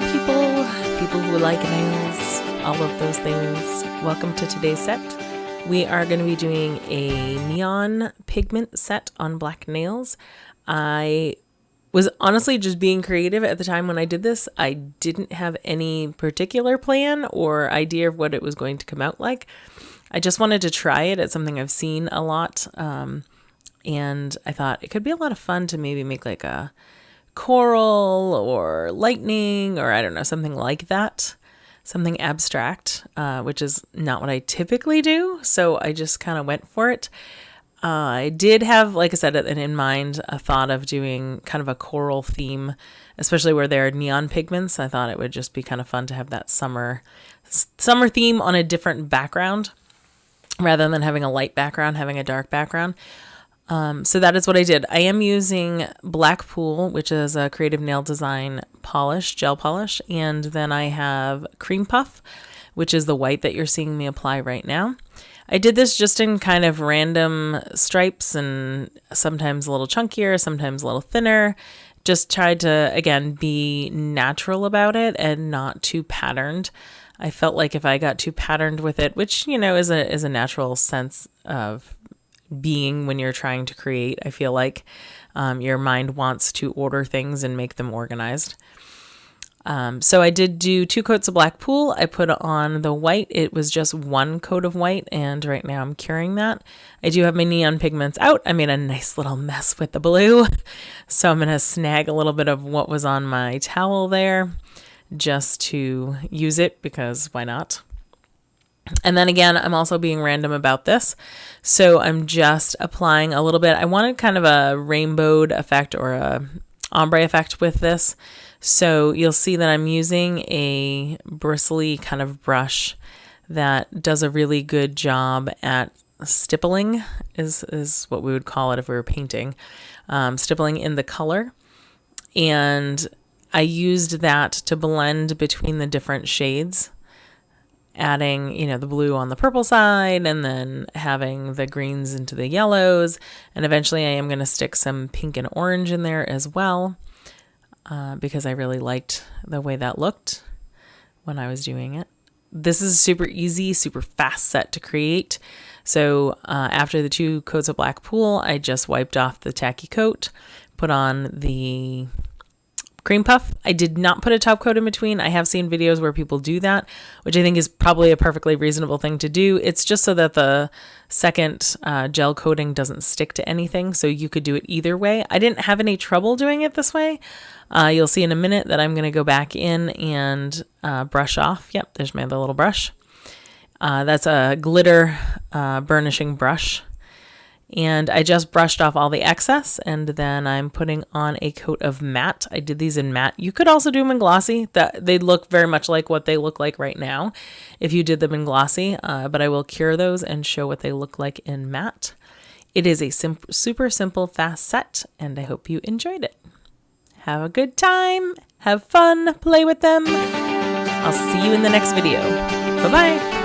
nail people who like nails, all of those things. Welcome to today's set. We are going to be doing a neon pigment set on black nails. I was honestly just being creative at the time when I did this. I didn't have any particular plan or idea of what it was going to come out like. I just wanted to try it. It's something I've seen a lot. And I thought it could be a lot of fun to maybe make like a coral or lightning or I don't know, something like that. Something abstract, which is not what I typically do. So I just kind of went for it. I did have, like I said, in mind, a thought of doing kind of a coral theme, especially where there are neon pigments. I thought it would just be kind of fun to have that summer theme on a different background rather than having a light background, having a dark background. So that is what I did. I am using Black Pool, which is a Creative Nail Design polish, gel polish. And then I have Cream Puff, which is the white that you're seeing me apply right now. I did this just in kind of random stripes and sometimes a little chunkier, sometimes a little thinner. Just tried to, again, be natural about it and not too patterned. I felt like if I got too patterned with it, which, you know, is a natural sense of being when you're trying to create. I feel like your mind wants to order things and make them organized. So I did do 2 coats of Black Pool. I put on the white. It was just 1 coat of white, and right now I'm curing that. I do have my neon pigments out. I made a nice little mess with the blue, so I'm going to snag a little bit of what was on my towel there just to use it because why not? And then again, I'm also being random about this. So I'm just applying a little bit. I wanted kind of a rainbowed effect or a ombre effect with this. So you'll see that I'm using a bristly kind of brush that does a really good job at stippling is what we would call it if we were painting, stippling in the color. And I used that to blend between the different shades, adding, you know, the blue on the purple side and then having the greens into the yellows. And eventually I am going to stick some pink and orange in there as well because I really liked the way that looked when I was doing it. This is a super easy, super fast set to create. So after the 2 coats of Black Pool, I just wiped off the tacky coat, put on the Cream Puff. I did not put a top coat in between. I have seen videos where people do that, which I think is probably a perfectly reasonable thing to do. It's just so that the second gel coating doesn't stick to anything. So you could do it either way. I didn't have any trouble doing it this way. You'll see in a minute that I'm going to go back in and brush off. Yep, there's my other little brush. That's a glitter burnishing brush. And I just brushed off all the excess, and then I'm putting on a coat of matte. I did these in matte. You could also do them in glossy. They look very much like what they look like right now if you did them in glossy, but I will cure those and show what they look like in matte. It is a super simple, fast set, and I hope you enjoyed it. Have a good time. Have fun. Play with them. I'll see you in the next video. Bye-bye.